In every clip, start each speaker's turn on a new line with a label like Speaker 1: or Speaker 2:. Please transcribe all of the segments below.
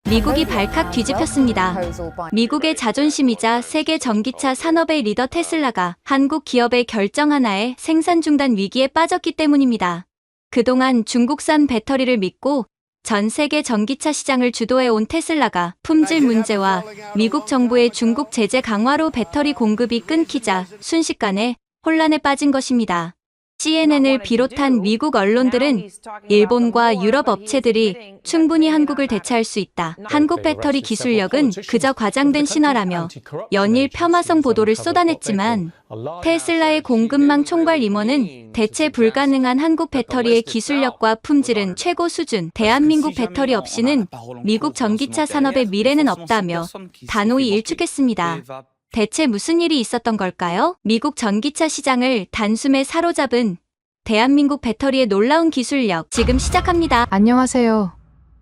Speaker 1: 미국이 발칵 뒤집혔습니다. 미국의 자존심이자 세계 전기차 산업의 리더 테슬라가 한국 기업의 결정 하나에 생산 중단 위기에 빠졌기 때문입니다. 그동안 중국산 배터리를 믿고 전 세계 전기차 시장을 주도해온 테슬라가 품질 문제와 미국 정부의 중국 제재 강화로 배터리 공급이 끊기자 순식간에 혼란에 빠진 것입니다. CNN을 비롯한 미국 언론들은 일본과 유럽 업체들이 충분히 한국을 대체할 수 있다. 한국 배터리 기술력은 그저 과장된 신화라며 연일 폄하성 보도를 쏟아냈지만 테슬라의 공급망 총괄 임원은 대체 불가능한 한국 배터리의 기술력과 품질은 최고 수준. 대한민국 배터리 없이는 미국 전기차 산업의 미래는 없다며 단호히 일축했습니다. 대체 무슨 일이 있었던 걸까요? 미국 전기차 시장을 단숨에 사로잡은 대한민국 배터리의 놀라운 기술력, 지금 시작합니다.
Speaker 2: 안녕하세요.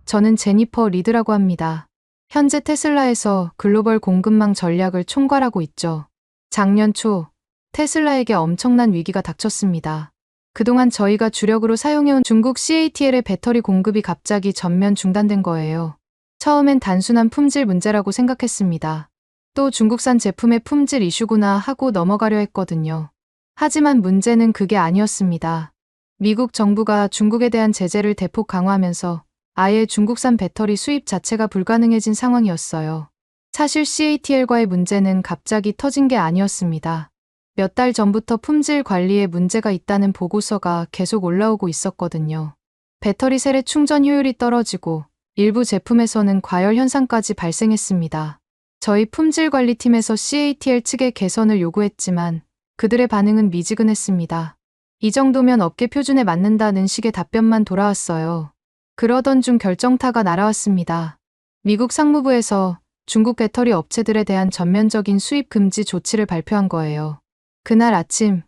Speaker 2: 저는 제니퍼 리드라고 합니다. 현재 테슬라에서 글로벌 공급망 전략을 총괄하고 있죠. 작년 초 테슬라에게 엄청난 위기가 닥쳤습니다. 그동안 저희가 주력으로 사용해온 중국 CATL의 배터리 공급이 갑자기 전면 중단된 거예요. 처음엔 단순한 품질 문제라고 생각했습니다. 또 중국산 제품의 품질 이슈구나 하고 넘어가려 했거든요. 하지만 문제는 그게 아니었습니다. 미국 정부가 중국에 대한 제재를 대폭 강화하면서 아예 중국산 배터리 수입 자체가 불가능해진 상황이었어요. 사실 CATL과의 문제는 갑자기 터진 게 아니었습니다. 몇 달 전부터 품질 관리에 문제가 있다는 보고서가 계속 올라오고 있었거든요. 배터리 셀의 충전 효율이 떨어지고 일부 제품에서는 과열 현상까지 발생했습니다. 저희 품질관리팀에서 CATL 측에 개선을 요구했지만 그들의 반응은 미지근했습니다. 이 정도면 업계 표준에 맞는다는 식의 답변만 돌아왔어요. 그러던 중 결정타가 날아왔습니다. 미국 상무부에서 중국 배터리 업체들에 대한 전면적인 수입 금지 조치를 발표한 거예요. 그날 아침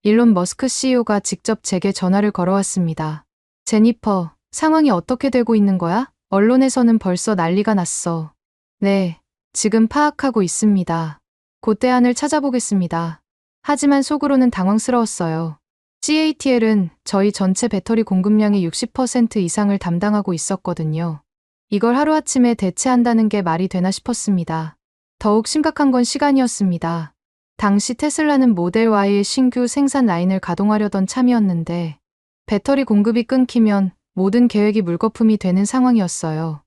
Speaker 2: 일론 머스크 CEO가 직접 제게 전화를 걸어왔습니다. 제니퍼, 상황이 어떻게 되고 있는 거야? 언론에서는 벌써 난리가 났어. 네. 지금 파악하고 있습니다. 곧 대안을 찾아보겠습니다. 하지만 속으로는 당황스러웠어요. CATL은 저희 전체 배터리 공급량의 60% 이상을 담당하고 있었거든요. 이걸 하루아침에 대체한다는 게 말이 되나 싶었습니다. 더욱 심각한 건 시간이었습니다. 당시 테슬라는 모델 Y의 신규 생산 라인을 가동하려던 참이었는데 배터리 공급이 끊기면 모든 계획이 물거품이 되는 상황이었어요.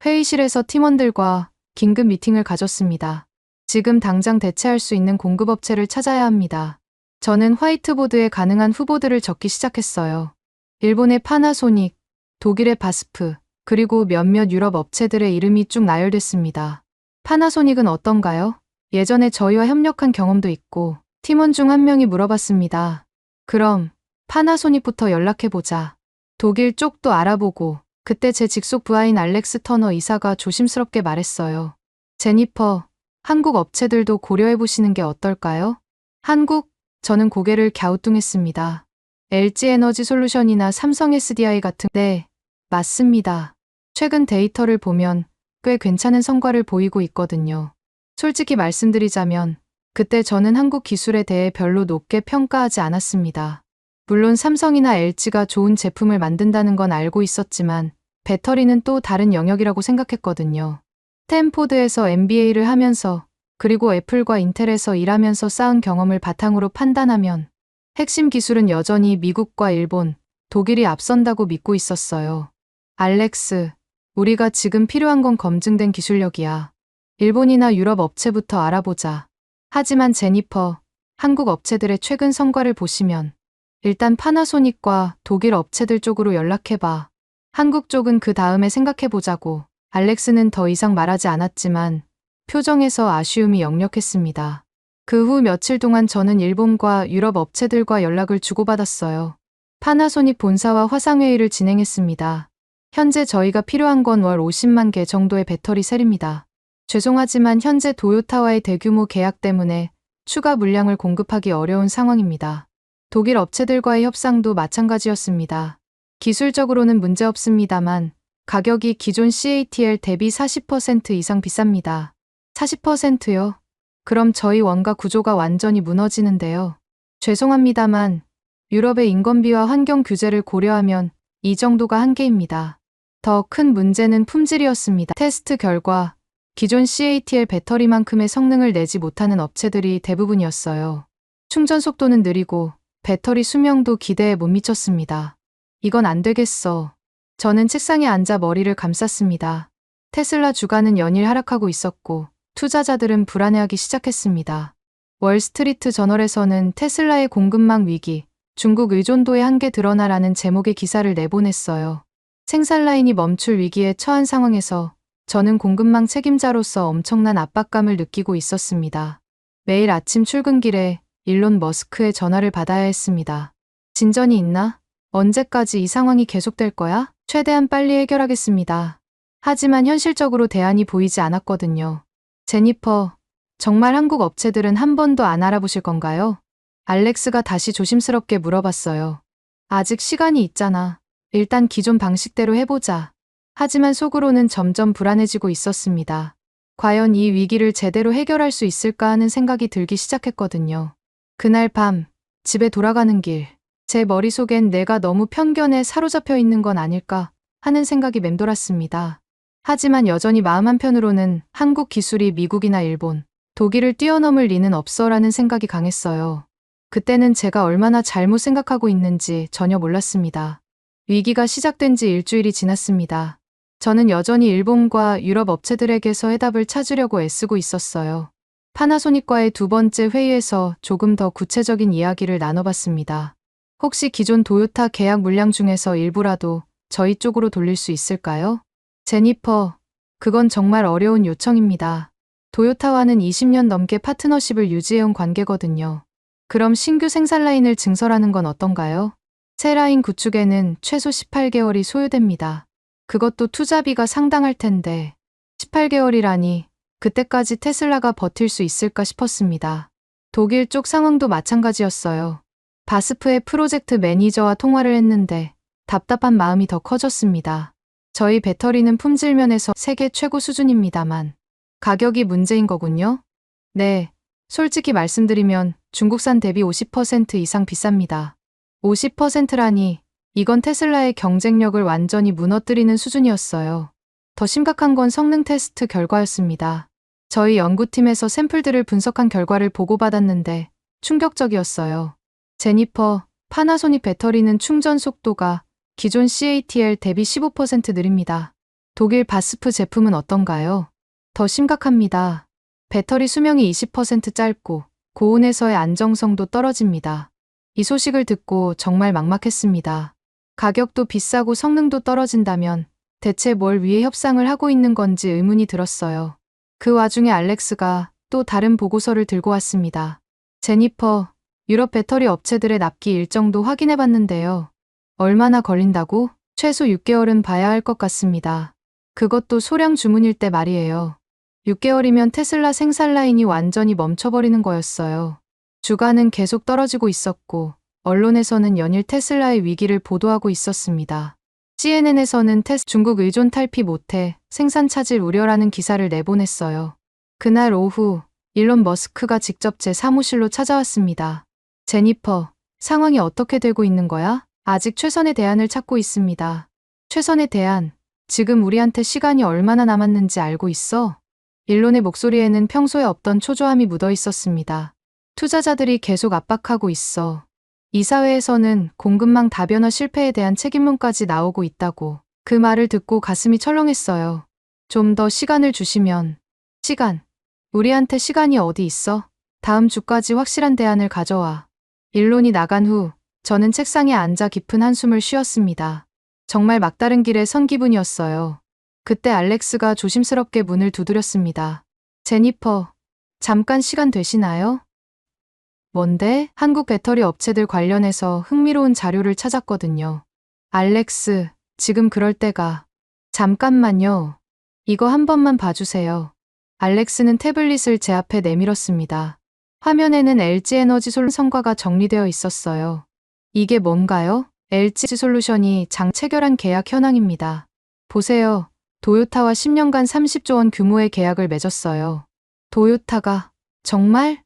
Speaker 2: 회의실에서 팀원들과 긴급 미팅을 가졌습니다. 지금 당장 대체할 수 있는 공급업체를 찾아야 합니다. 저는 화이트보드에 가능한 후보들을 적기 시작했어요. 일본의 파나소닉, 독일의 바스프, 그리고 몇몇 유럽 업체들의 이름이 쭉 나열됐습니다. 파나소닉은 어떤가요? 예전에 저희와 협력한 경험도 있고 팀원 중 한 명이 물어봤습니다. 그럼 파나소닉부터 연락해보자. 독일 쪽도 알아보고 그때 제 직속 부하인 알렉스 터너 이사가 조심스럽게 말했어요. 제니퍼, 한국 업체들도 고려해보시는 게 어떨까요? 한국? 저는 고개를 갸우뚱했습니다. LG에너지 솔루션이나 삼성 SDI 같은. 네, 맞습니다. 최근 데이터를 보면 꽤 괜찮은 성과를 보이고 있거든요. 솔직히 말씀드리자면 그때 저는 한국 기술에 대해 별로 높게 평가하지 않았습니다. 물론 삼성이나 LG가 좋은 제품을 만든다는 건 알고 있었지만 배터리는 또 다른 영역이라고 생각했거든요. 스탠포드에서 MBA를 하면서 그리고 애플과 인텔에서 일하면서 쌓은 경험을 바탕으로 판단하면 핵심 기술은 여전히 미국과 일본, 독일이 앞선다고 믿고 있었어요. 알렉스, 우리가 지금 필요한 건 검증된 기술력이야. 일본이나 유럽 업체부터 알아보자. 하지만 제니퍼, 한국 업체들의 최근 성과를 보시면 일단 파나소닉과 독일 업체들 쪽으로 연락해봐. 한국 쪽은 그 다음에 생각해보자고. 알렉스는 더 이상 말하지 않았지만 표정에서 아쉬움이 역력했습니다. 그 후 며칠 동안 저는 일본과 유럽 업체들과 연락을 주고받았어요. 파나소닉 본사와 화상회의를 진행했습니다. 현재 저희가 필요한 건 월 50만 개 정도의 배터리 셀입니다. 죄송하지만 현재 도요타와의 대규모 계약 때문에 추가 물량을 공급하기 어려운 상황입니다. 독일 업체들과의 협상도 마찬가지였습니다. 기술적으로는 문제없습니다만 가격이 기존 CATL 대비 40% 이상 비쌉니다. 40%요? 그럼 저희 원가 구조가 완전히 무너지는데요. 죄송합니다만 유럽의 인건비와 환경 규제를 고려하면 이 정도가 한계입니다. 더 큰 문제는 품질이었습니다. 테스트 결과 기존 CATL 배터리만큼의 성능을 내지 못하는 업체들이 대부분이었어요. 충전 속도는 느리고 배터리 수명도 기대에 못 미쳤습니다. 이건 안 되겠어. 저는 책상에 앉아 머리를 감쌌습니다. 테슬라 주가는 연일 하락하고 있었고 투자자들은 불안해하기 시작했습니다. 월스트리트 저널에서는 테슬라의 공급망 위기, 중국 의존도의 한계 드러나라는 제목의 기사를 내보냈어요. 생산 라인이 멈출 위기에 처한 상황에서 저는 공급망 책임자로서 엄청난 압박감을 느끼고 있었습니다. 매일 아침 출근길에 일론 머스크의 전화를 받아야 했습니다. 진전이 있나? 언제까지 이 상황이 계속될 거야? 최대한 빨리 해결하겠습니다. 하지만 현실적으로 대안이 보이지 않았거든요. 제니퍼, 정말 한국 업체들은 한 번도 안 알아보실 건가요? 알렉스가 다시 조심스럽게 물어봤어요. 아직 시간이 있잖아. 일단 기존 방식대로 해보자. 하지만 속으로는 점점 불안해지고 있었습니다. 과연 이 위기를 제대로 해결할 수 있을까 하는 생각이 들기 시작했거든요. 그날 밤, 집에 돌아가는 길, 제 머릿속엔 내가 너무 편견에 사로잡혀 있는 건 아닐까 하는 생각이 맴돌았습니다. 하지만 여전히 마음 한편으로는 한국 기술이 미국이나 일본, 독일을 뛰어넘을 리는 없어라는 생각이 강했어요. 그때는 제가 얼마나 잘못 생각하고 있는지 전혀 몰랐습니다. 위기가 시작된 지 일주일이 지났습니다. 저는 여전히 일본과 유럽 업체들에게서 해답을 찾으려고 애쓰고 있었어요. 파나소닉과의 두 번째 회의에서 조금 더 구체적인 이야기를 나눠봤습니다. 혹시 기존 도요타 계약 물량 중에서 일부라도 저희 쪽으로 돌릴 수 있을까요? 제니퍼, 그건 정말 어려운 요청입니다. 도요타와는 20년 넘게 파트너십을 유지해온 관계거든요. 그럼 신규 생산 라인을 증설하는 건 어떤가요? 새 라인 구축에는 최소 18개월이 소요됩니다. 그것도 투자비가 상당할 텐데 18개월이라니 그때까지 테슬라가 버틸 수 있을까 싶었습니다. 독일 쪽 상황도 마찬가지였어요. 바스프의 프로젝트 매니저와 통화를 했는데 답답한 마음이 더 커졌습니다. 저희 배터리는 품질 면에서 세계 최고 수준입니다만 가격이 문제인 거군요? 네, 솔직히 말씀드리면 중국산 대비 50% 이상 비쌉니다. 50%라니 이건 테슬라의 경쟁력을 완전히 무너뜨리는 수준이었어요. 더 심각한 건 성능 테스트 결과였습니다. 저희 연구팀에서 샘플들을 분석한 결과를 보고받았는데 충격적이었어요. 제니퍼, 파나소닉 배터리는 충전 속도가 기존 CATL 대비 15% 느립니다. 독일 바스프 제품은 어떤가요? 더 심각합니다. 배터리 수명이 20% 짧고 고온에서의 안정성도 떨어집니다. 이 소식을 듣고 정말 막막했습니다. 가격도 비싸고 성능도 떨어진다면 대체 뭘 위해 협상을 하고 있는 건지 의문이 들었어요. 그 와중에 알렉스가 또 다른 보고서를 들고 왔습니다. 제니퍼, 유럽 배터리 업체들의 납기 일정도 확인해 봤는데요. 얼마나 걸린다고? 최소 6개월은 봐야 할 것 같습니다. 그것도 소량 주문일 때 말이에요. 6개월이면 테슬라 생산 라인이 완전히 멈춰버리는 거였어요. 주가는 계속 떨어지고 있었고 언론에서는 연일 테슬라의 위기를 보도하고 있었습니다. CNN에서는 중국 의존 탈피 못해 생산 차질 우려라는 기사를 내보냈어요. 그날 오후 일론 머스크가 직접 제 사무실로 찾아왔습니다. 제니퍼, 상황이 어떻게 되고 있는 거야? 아직 최선의 대안을 찾고 있습니다. 최선의 대안, 지금 우리한테 시간이 얼마나 남았는지 알고 있어? 일론의 목소리에는 평소에 없던 초조함이 묻어 있었습니다. 투자자들이 계속 압박하고 있어. 이사회에서는 공급망 다변화 실패에 대한 책임론까지 나오고 있다고. 그 말을 듣고 가슴이 철렁했어요. 좀 더 시간을 주시면. 시간. 우리한테 시간이 어디 있어? 다음 주까지 확실한 대안을 가져와. 일론이 나간 후 저는 책상에 앉아 깊은 한숨을 쉬었습니다. 정말 막다른 길에 선 기분이었어요. 그때 알렉스가 조심스럽게 문을 두드렸습니다. 제니퍼, 잠깐 시간 되시나요? 뭔데? 한국 배터리 업체들 관련해서 흥미로운 자료를 찾았거든요. 알렉스, 지금 그럴 때가. 잠깐만요. 이거 한 번만 봐주세요. 알렉스는 태블릿을 제 앞에 내밀었습니다. 화면에는 LG에너지 성과가 정리되어 있었어요. 이게 뭔가요? LG솔루션이 장 체결한 계약 현황입니다. 보세요. 도요타와 10년간 30조 원 규모의 계약을 맺었어요. 도요타가 정말?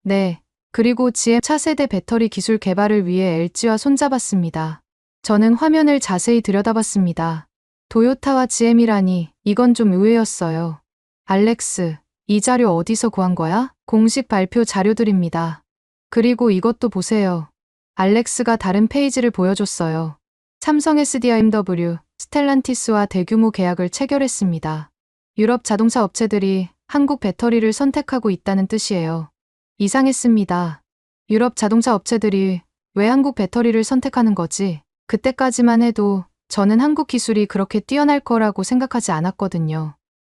Speaker 2: 네. 그리고 GM 차세대 배터리 기술 개발을 위해 LG와 손잡았습니다. 저는 화면을 자세히 들여다봤습니다. 도요타와 GM이라니 이건 좀 의외였어요. 알렉스, 이 자료 어디서 구한 거야? 공식 발표 자료들입니다. 그리고 이것도 보세요. 알렉스가 다른 페이지를 보여줬어요. 삼성 SDIMW, 스텔란티스와 대규모 계약을 체결했습니다. 유럽 자동차 업체들이 한국 배터리를 선택하고 있다는 뜻이에요. 이상했습니다. 유럽 자동차 업체들이 왜 한국 배터리를 선택하는 거지? 그때까지만 해도 저는 한국 기술이 그렇게 뛰어날 거라고 생각하지 않았거든요.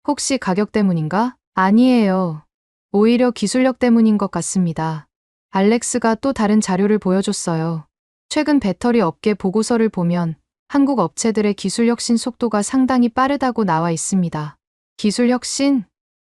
Speaker 2: 혹시 가격 때문인가? 아니에요. 오히려 기술력 때문인 것 같습니다. 알렉스가 또 다른 자료를 보여줬어요. 최근 배터리 업계 보고서를 보면 한국 업체들의 기술 혁신 속도가 상당히 빠르다고 나와 있습니다. 기술 혁신?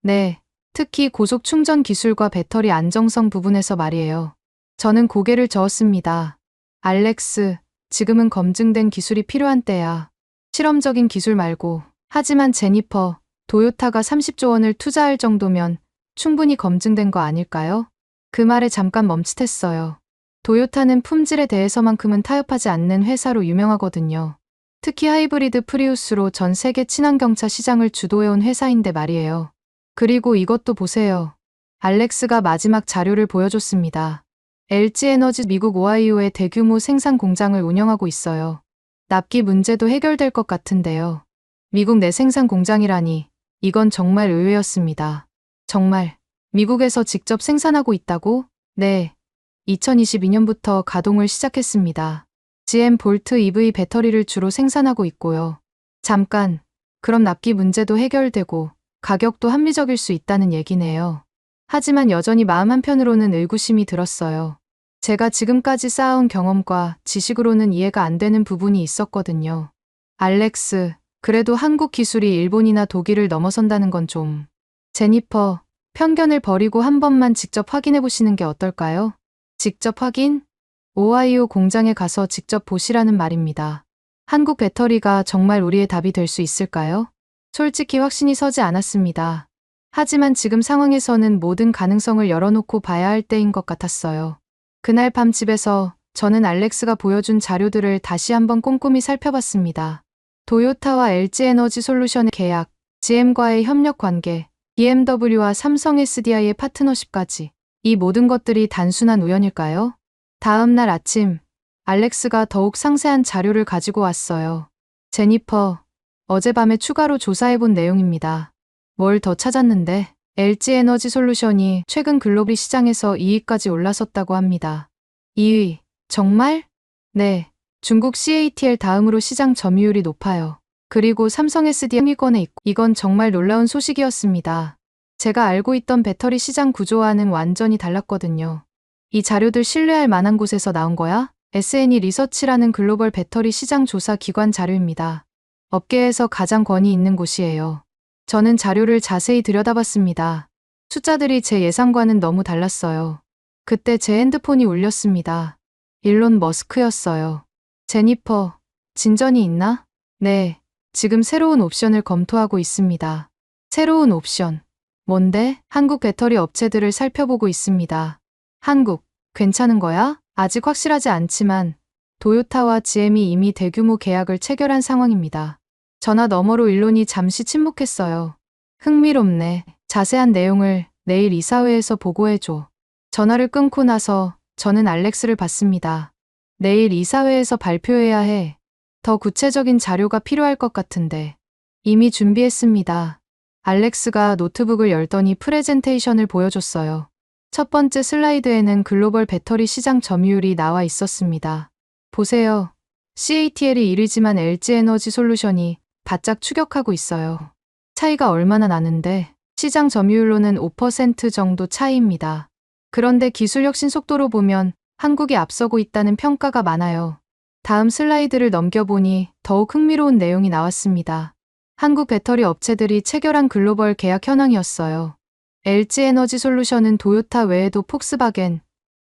Speaker 2: 네, 특히 고속 충전 기술과 배터리 안정성 부분에서 말이에요. 저는 고개를 저었습니다. 알렉스, 지금은 검증된 기술이 필요한 때야. 실험적인 기술 말고. 하지만 제니퍼, 도요타가 30조 원을 투자할 정도면 충분히 검증된 거 아닐까요? 그 말에 잠깐 멈칫했어요. 도요타는 품질에 대해서만큼은 타협하지 않는 회사로 유명하거든요. 특히 하이브리드 프리우스로 전 세계 친환경차 시장을 주도해온 회사인데 말이에요. 그리고 이것도 보세요. 알렉스가 마지막 자료를 보여줬습니다. LG에너지 미국 오하이오에 대규모 생산 공장을 운영하고 있어요. 납기 문제도 해결될 것 같은데요. 미국 내 생산 공장이라니 이건 정말 의외였습니다. 정말 미국에서 직접 생산하고 있다고? 네. 2022년부터 가동을 시작했습니다. GM 볼트 EV 배터리를 주로 생산하고 있고요. 잠깐, 그럼 납기 문제도 해결되고 가격도 합리적일 수 있다는 얘기네요. 하지만 여전히 마음 한편으로는 의구심이 들었어요. 제가 지금까지 쌓아온 경험과 지식으로는 이해가 안 되는 부분이 있었거든요. 알렉스, 그래도 한국 기술이 일본이나 독일을 넘어선다는 건 좀. 제니퍼, 편견을 버리고 한 번만 직접 확인해 보시는 게 어떨까요? 직접 확인? 오하이오 공장에 가서 직접 보시라는 말입니다. 한국 배터리가 정말 우리의 답이 될 수 있을까요? 솔직히 확신이 서지 않았습니다. 하지만 지금 상황에서는 모든 가능성을 열어놓고 봐야 할 때인 것 같았어요. 그날 밤 집에서 저는 알렉스가 보여준 자료들을 다시 한번 꼼꼼히 살펴봤습니다. 도요타와 LG에너지 솔루션의 계약, GM과의 협력 관계, BMW와 삼성 SDI의 파트너십까지. 이 모든 것들이 단순한 우연일까요? 다음 날 아침, 알렉스가 더욱 상세한 자료를 가지고 왔어요. 제니퍼, 어젯밤에 추가로 조사해본 내용입니다. 뭘 더 찾았는데? LG에너지 솔루션이 최근 글로벌 시장에서 2위까지 올라섰다고 합니다. 2위, 정말? 네, 중국 CATL 다음으로 시장 점유율이 높아요. 그리고 삼성 SDI 3위권에 있고, 이건 정말 놀라운 소식이었습니다. 제가 알고 있던 배터리 시장 구조와는 완전히 달랐거든요. 이 자료들 신뢰할 만한 곳에서 나온 거야? SNE 리서치라는 글로벌 배터리 시장 조사 기관 자료입니다. 업계에서 가장 권위 있는 곳이에요. 저는 자료를 자세히 들여다봤습니다. 숫자들이 제 예상과는 너무 달랐어요. 그때 제 핸드폰이 울렸습니다. 일론 머스크였어요. 제니퍼, 진전이 있나? 네, 지금 새로운 옵션을 검토하고 있습니다. 새로운 옵션. 뭔데? 한국 배터리 업체들을 살펴보고 있습니다. 한국, 괜찮은 거야? 아직 확실하지 않지만 도요타와 GM이 이미 대규모 계약을 체결한 상황입니다. 전화 너머로 일론이 잠시 침묵했어요. 흥미롭네. 자세한 내용을 내일 이사회에서 보고해줘. 전화를 끊고 나서 저는 알렉스를 봤습니다. 내일 이사회에서 발표해야 해. 더 구체적인 자료가 필요할 것 같은데. 이미 준비했습니다. 알렉스가 노트북을 열더니 프레젠테이션을 보여줬어요. 첫 번째 슬라이드에는 글로벌 배터리 시장 점유율이 나와 있었습니다. 보세요. CATL이 1위지만 LG에너지 솔루션이 바짝 추격하고 있어요. 차이가 얼마나 나는데 시장 점유율로는 5% 정도 차이입니다. 그런데 기술 혁신 속도로 보면 한국이 앞서고 있다는 평가가 많아요. 다음 슬라이드를 넘겨보니 더욱 흥미로운 내용이 나왔습니다. 한국 배터리 업체들이 체결한 글로벌 계약 현황이었어요. LG에너지 솔루션은 도요타 외에도 폭스바겐,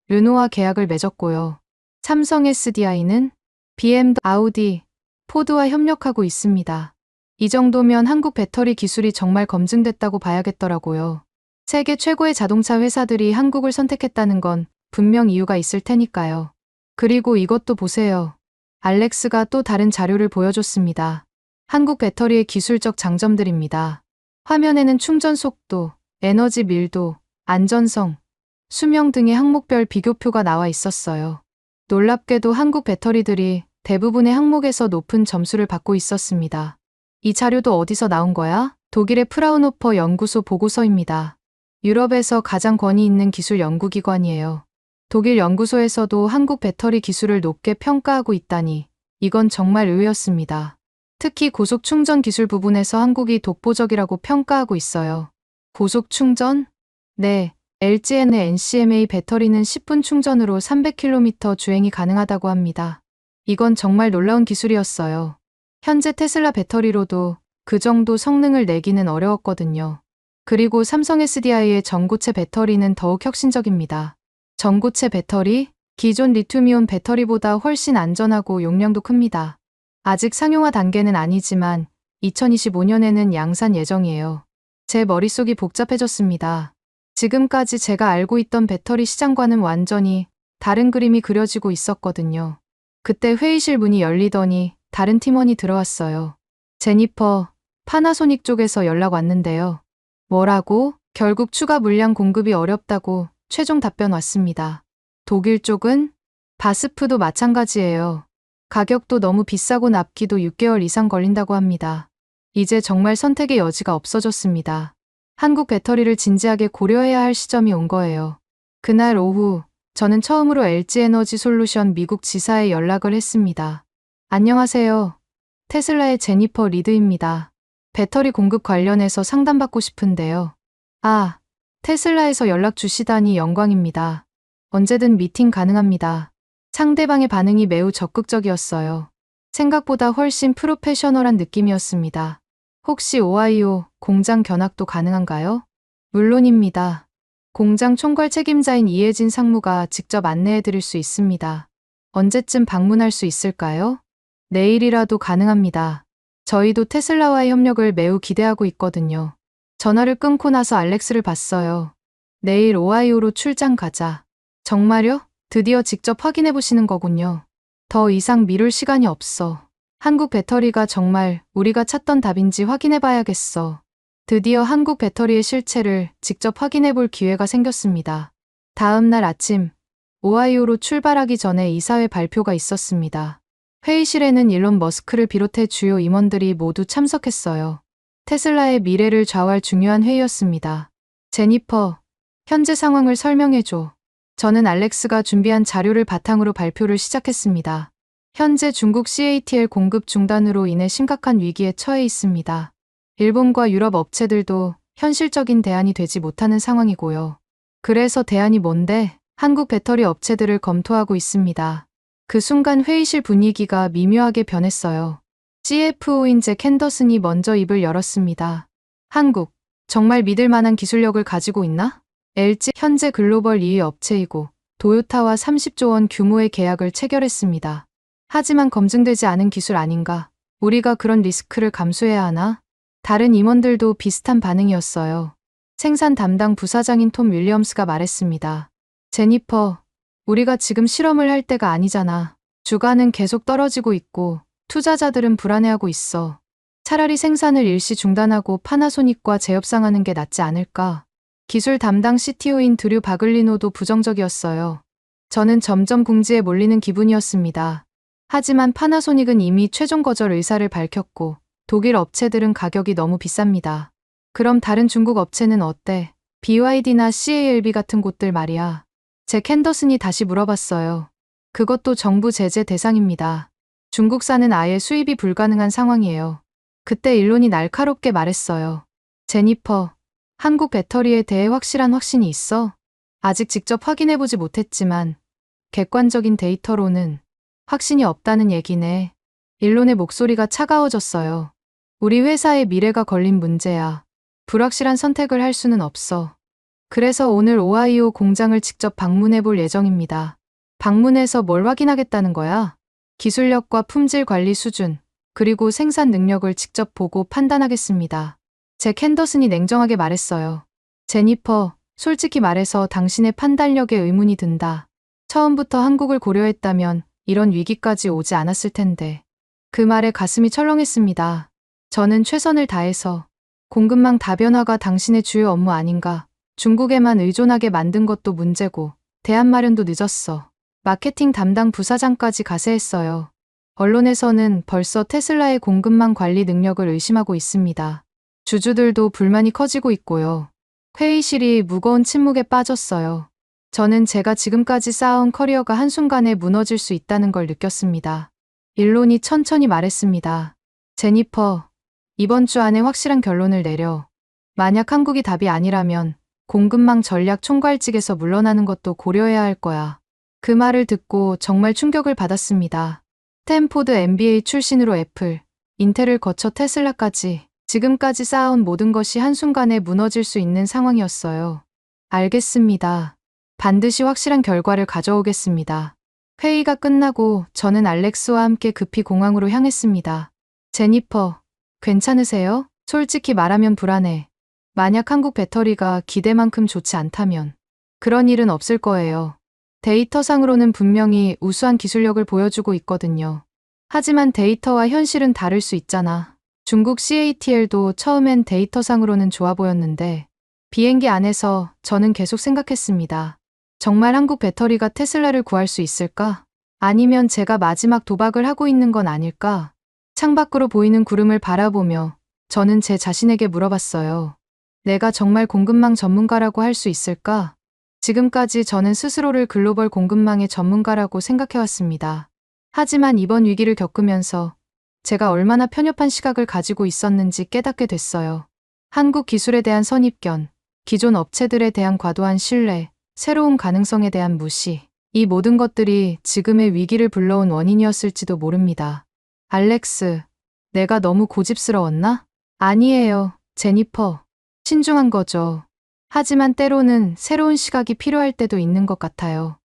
Speaker 2: 르노와 계약을 맺었고요. 삼성 SDI는 BMW, 아우디, 포드와 협력하고 있습니다. 이 정도면 한국 배터리 기술이 정말 검증됐다고 봐야겠더라고요. 세계 최고의 자동차 회사들이 한국을 선택했다는 건 분명 이유가 있을 테니까요. 그리고 이것도 보세요. 알렉스가 또 다른 자료를 보여줬습니다. 한국 배터리의 기술적 장점들입니다. 화면에는 충전 속도, 에너지 밀도, 안전성, 수명 등의 항목별 비교표가 나와 있었어요. 놀랍게도 한국 배터리들이 대부분의 항목에서 높은 점수를 받고 있었습니다. 이 자료도 어디서 나온 거야? 독일의 프라운호퍼 연구소 보고서입니다. 유럽에서 가장 권위 있는 기술 연구기관이에요. 독일 연구소에서도 한국 배터리 기술을 높게 평가하고 있다니 이건 정말 의외였습니다. 특히 고속 충전 기술 부분에서 한국이 독보적이라고 평가하고 있어요. 고속 충전? 네, LGN의 NCMA 배터리는 10분 충전으로 300km 주행이 가능하다고 합니다. 이건 정말 놀라운 기술이었어요. 현재 테슬라 배터리로도 그 정도 성능을 내기는 어려웠거든요. 그리고 삼성 SDI의 전고체 배터리는 더욱 혁신적입니다. 전고체 배터리? 기존 리튬이온 배터리보다 훨씬 안전하고 용량도 큽니다. 아직 상용화 단계는 아니지만 2025년에는 양산 예정이에요. 제 머릿속이 복잡해졌습니다. 지금까지 제가 알고 있던 배터리 시장과는 완전히 다른 그림이 그려지고 있었거든요. 그때 회의실 문이 열리더니 다른 팀원이 들어왔어요. 제니퍼, 파나소닉 쪽에서 연락 왔는데요. 뭐라고? 결국 추가 물량 공급이 어렵다고 최종 답변 왔습니다. 독일 쪽은? 바스프도 마찬가지예요. 가격도 너무 비싸고 납기도 6개월 이상 걸린다고 합니다. 이제 정말 선택의 여지가 없어졌습니다. 한국 배터리를 진지하게 고려해야 할 시점이 온 거예요. 그날 오후, 저는 처음으로 LG에너지 솔루션 미국 지사에 연락을 했습니다. 안녕하세요. 테슬라의 제니퍼 리드입니다. 배터리 공급 관련해서 상담받고 싶은데요. 아, 테슬라에서 연락 주시다니 영광입니다. 언제든 미팅 가능합니다. 상대방의 반응이 매우 적극적이었어요. 생각보다 훨씬 프로페셔널한 느낌이었습니다. 혹시 오하이오 공장 견학도 가능한가요? 물론입니다. 공장 총괄 책임자인 이혜진 상무가 직접 안내해 드릴 수 있습니다. 언제쯤 방문할 수 있을까요? 내일이라도 가능합니다. 저희도 테슬라와의 협력을 매우 기대하고 있거든요. 전화를 끊고 나서 알렉스를 봤어요. 내일 오하이오로 출장 가자. 정말요? 드디어 직접 확인해 보시는 거군요. 더 이상 미룰 시간이 없어. 한국 배터리가 정말 우리가 찾던 답인지 확인해 봐야겠어. 드디어 한국 배터리의 실체를 직접 확인해 볼 기회가 생겼습니다. 다음 날 아침, 오하이오로 출발하기 전에 이사회 발표가 있었습니다. 회의실에는 일론 머스크를 비롯해 주요 임원들이 모두 참석했어요. 테슬라의 미래를 좌우할 중요한 회의였습니다. 제니퍼, 현재 상황을 설명해줘. 저는 알렉스가 준비한 자료를 바탕으로 발표를 시작했습니다. 현재 중국 CATL 공급 중단으로 인해 심각한 위기에 처해 있습니다. 일본과 유럽 업체들도 현실적인 대안이 되지 못하는 상황이고요. 그래서 대안이 뭔데? 한국 배터리 업체들을 검토하고 있습니다. 그 순간 회의실 분위기가 미묘하게 변했어요. CFO인 잭 캔더슨이 먼저 입을 열었습니다. 한국, 정말 믿을 만한 기술력을 가지고 있나? LG 현재 글로벌 2위 업체이고 도요타와 30조 원 규모의 계약을 체결했습니다. 하지만 검증되지 않은 기술 아닌가? 우리가 그런 리스크를 감수해야 하나? 다른 임원들도 비슷한 반응이었어요. 생산 담당 부사장인 톰 윌리엄스가 말했습니다. 제니퍼, 우리가 지금 실험을 할 때가 아니잖아. 주가는 계속 떨어지고 있고 투자자들은 불안해하고 있어. 차라리 생산을 일시 중단하고 파나소닉과 재협상하는 게 낫지 않을까? 기술 담당 CTO인 드류 바글리노도 부정적이었어요. 저는 점점 궁지에 몰리는 기분이었습니다. 하지만 파나소닉은 이미 최종 거절 의사를 밝혔고 독일 업체들은 가격이 너무 비쌉니다. 그럼 다른 중국 업체는 어때? BYD나 CALB 같은 곳들 말이야. 잭 핸더슨이 다시 물어봤어요. 그것도 정부 제재 대상입니다. 중국산은 아예 수입이 불가능한 상황이에요. 그때 일론이 날카롭게 말했어요. 제니퍼, 한국 배터리에 대해 확실한 확신이 있어? 아직 직접 확인해보지 못했지만 객관적인 데이터로는 확신이 없다는 얘기네. 일론의 목소리가 차가워졌어요. 우리 회사의 미래가 걸린 문제야. 불확실한 선택을 할 수는 없어. 그래서 오늘 오하이오 공장을 직접 방문해 볼 예정입니다. 방문해서 뭘 확인하겠다는 거야? 기술력과 품질 관리 수준, 그리고 생산 능력을 직접 보고 판단하겠습니다. 잭 핸더슨이 냉정하게 말했어요. 제니퍼, 솔직히 말해서 당신의 판단력에 의문이 든다. 처음부터 한국을 고려했다면 이런 위기까지 오지 않았을 텐데. 그 말에 가슴이 철렁했습니다. 저는 최선을 다해서 공급망 다변화가 당신의 주요 업무 아닌가. 중국에만 의존하게 만든 것도 문제고 대안 마련도 늦었어. 마케팅 담당 부사장까지 가세했어요. 언론에서는 벌써 테슬라의 공급망 관리 능력을 의심하고 있습니다. 주주들도 불만이 커지고 있고요. 회의실이 무거운 침묵에 빠졌어요. 저는 제가 지금까지 쌓아온 커리어가 한순간에 무너질 수 있다는 걸 느꼈습니다. 일론이 천천히 말했습니다. 제니퍼, 이번 주 안에 확실한 결론을 내려. 만약 한국이 답이 아니라면 공급망 전략 총괄직에서 물러나는 것도 고려해야 할 거야. 그 말을 듣고 정말 충격을 받았습니다. 스탠포드 MBA 출신으로 애플, 인텔을 거쳐 테슬라까지 지금까지 쌓아온 모든 것이 한순간에 무너질 수 있는 상황이었어요. 알겠습니다. 반드시 확실한 결과를 가져오겠습니다. 회의가 끝나고 저는 알렉스와 함께 급히 공항으로 향했습니다. 제니퍼, 괜찮으세요? 솔직히 말하면 불안해. 만약 한국 배터리가 기대만큼 좋지 않다면 그런 일은 없을 거예요. 데이터상으로는 분명히 우수한 기술력을 보여주고 있거든요. 하지만 데이터와 현실은 다를 수 있잖아. 중국 CATL도 처음엔 데이터상으로는 좋아 보였는데 비행기 안에서 저는 계속 생각했습니다. 정말 한국 배터리가 테슬라를 구할 수 있을까? 아니면 제가 마지막 도박을 하고 있는 건 아닐까? 창밖으로 보이는 구름을 바라보며 저는 제 자신에게 물어봤어요. 내가 정말 공급망 전문가라고 할 수 있을까? 지금까지 저는 스스로를 글로벌 공급망의 전문가라고 생각해왔습니다. 하지만 이번 위기를 겪으면서 제가 얼마나 편협한 시각을 가지고 있었는지 깨닫게 됐어요. 한국 기술에 대한 선입견, 기존 업체들에 대한 과도한 신뢰, 새로운 가능성에 대한 무시, 이 모든 것들이 지금의 위기를 불러온 원인이었을지도 모릅니다. 알렉스, 내가 너무 고집스러웠나? 아니에요, 제니퍼. 신중한 거죠. 하지만 때로는 새로운 시각이 필요할 때도 있는 것 같아요.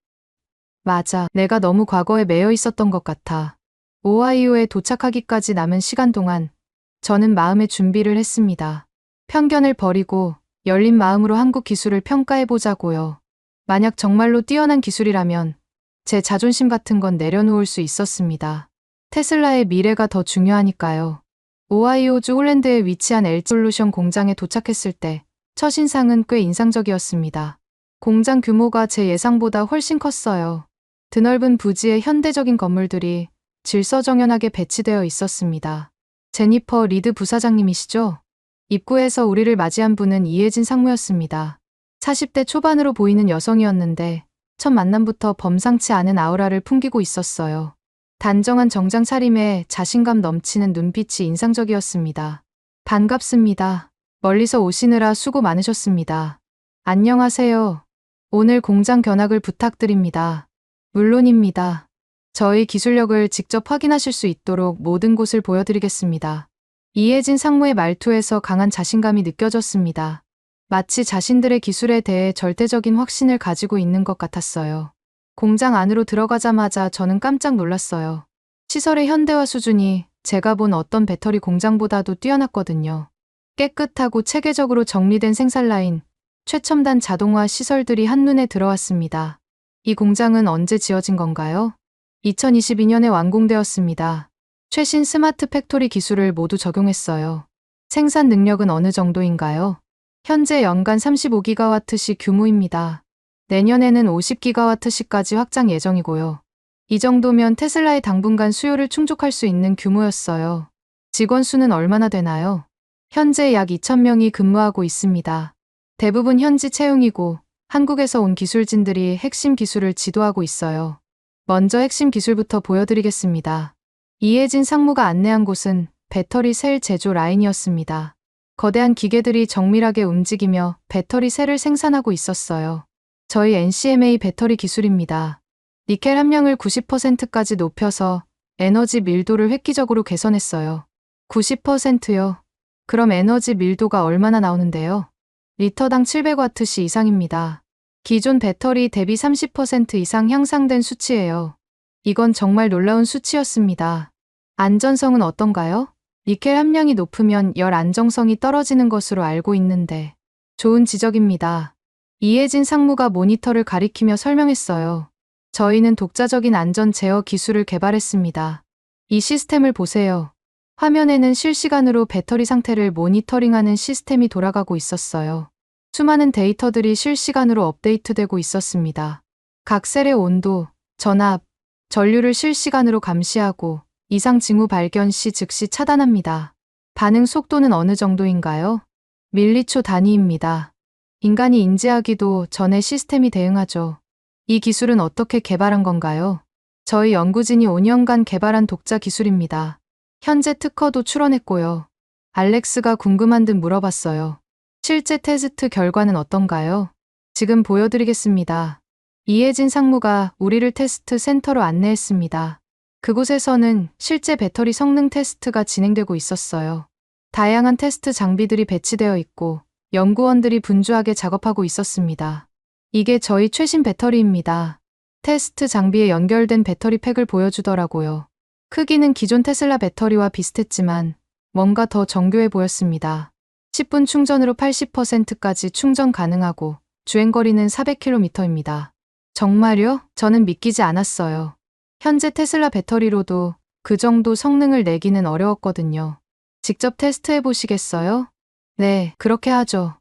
Speaker 2: 맞아, 내가 너무 과거에 매여 있었던 것 같아. 오하이오에 도착하기까지 남은 시간 동안 저는 마음의 준비를 했습니다. 편견을 버리고 열린 마음으로 한국 기술을 평가해보자고요. 만약 정말로 뛰어난 기술이라면 제 자존심 같은 건 내려놓을 수 있었습니다. 테슬라의 미래가 더 중요하니까요. 오하이오주 홀랜드에 위치한 LG솔루션 공장에 도착했을 때 첫 인상은 꽤 인상적이었습니다. 공장 규모가 제 예상보다 훨씬 컸어요. 드넓은 부지에 현대적인 건물들이 질서정연하게 배치되어 있었습니다. 제니퍼 리드 부사장님이시죠? 입구에서 우리를 맞이한 분은 이혜진 상무였습니다. 40대 초반으로 보이는 여성이었는데 첫 만남부터 범상치 않은 아우라를 풍기고 있었어요. 단정한 정장 차림에 자신감 넘치는 눈빛이 인상적이었습니다. 반갑습니다. 멀리서 오시느라 수고 많으셨습니다. 안녕하세요. 오늘 공장 견학을 부탁드립니다. 물론입니다. 저희 기술력을 직접 확인하실 수 있도록 모든 곳을 보여드리겠습니다. 이혜진 상무의 말투에서 강한 자신감이 느껴졌습니다. 마치 자신들의 기술에 대해 절대적인 확신을 가지고 있는 것 같았어요. 공장 안으로 들어가자마자 저는 깜짝 놀랐어요. 시설의 현대화 수준이 제가 본 어떤 배터리 공장보다도 뛰어났거든요. 깨끗하고 체계적으로 정리된 생산 라인, 최첨단 자동화 시설들이 한눈에 들어왔습니다. 이 공장은 언제 지어진 건가요? 2022년에 완공되었습니다. 최신 스마트 팩토리 기술을 모두 적용했어요. 생산 능력은 어느 정도인가요? 현재 연간 35기가와트시 규모입니다. 내년에는 50기가와트시까지 확장 예정이고요. 이 정도면 테슬라의 당분간 수요를 충족할 수 있는 규모였어요. 직원 수는 얼마나 되나요? 현재 약 2,000명이 근무하고 있습니다. 대부분 현지 채용이고 한국에서 온 기술진들이 핵심 기술을 지도하고 있어요. 먼저 핵심 기술부터 보여드리겠습니다. 이혜진 상무가 안내한 곳은 배터리 셀 제조 라인이었습니다. 거대한 기계들이 정밀하게 움직이며 배터리 셀을 생산하고 있었어요. 저희 NCMA 배터리 기술입니다. 니켈 함량을 90%까지 높여서 에너지 밀도를 획기적으로 개선했어요. 90%요? 그럼 에너지 밀도가 얼마나 나오는데요? 리터당 700와트시 이상입니다. 기존 배터리 대비 30% 이상 향상된 수치예요. 이건 정말 놀라운 수치였습니다. 안전성은 어떤가요? 니켈 함량이 높으면 열 안정성이 떨어지는 것으로 알고 있는데 좋은 지적입니다. 이혜진 상무가 모니터를 가리키며 설명했어요. 저희는 독자적인 안전 제어 기술을 개발했습니다. 이 시스템을 보세요. 화면에는 실시간으로 배터리 상태를 모니터링하는 시스템이 돌아가고 있었어요. 수많은 데이터들이 실시간으로 업데이트되고 있었습니다. 각 셀의 온도, 전압, 전류를 실시간으로 감시하고 이상 징후 발견 시 즉시 차단합니다. 반응 속도는 어느 정도인가요? 밀리초 단위입니다. 인간이 인지하기도 전에 시스템이 대응하죠. 이 기술은 어떻게 개발한 건가요? 저희 연구진이 5년간 개발한 독자 기술입니다. 현재 특허도 출원했고요. 알렉스가 궁금한 듯 물어봤어요. 실제 테스트 결과는 어떤가요? 지금 보여드리겠습니다. 이혜진 상무가 우리를 테스트 센터로 안내했습니다. 그곳에서는 실제 배터리 성능 테스트가 진행되고 있었어요. 다양한 테스트 장비들이 배치되어 있고 연구원들이 분주하게 작업하고 있었습니다. 이게 저희 최신 배터리입니다. 테스트 장비에 연결된 배터리 팩을 보여주더라고요. 크기는 기존 테슬라 배터리와 비슷했지만 뭔가 더 정교해 보였습니다. 10분 충전으로 80%까지 충전 가능하고 주행거리는 400km입니다. 정말요? 저는 믿기지 않았어요. 현재 테슬라 배터리로도 그 정도 성능을 내기는 어려웠거든요. 직접 테스트해 보시겠어요? 네, 그렇게 하죠.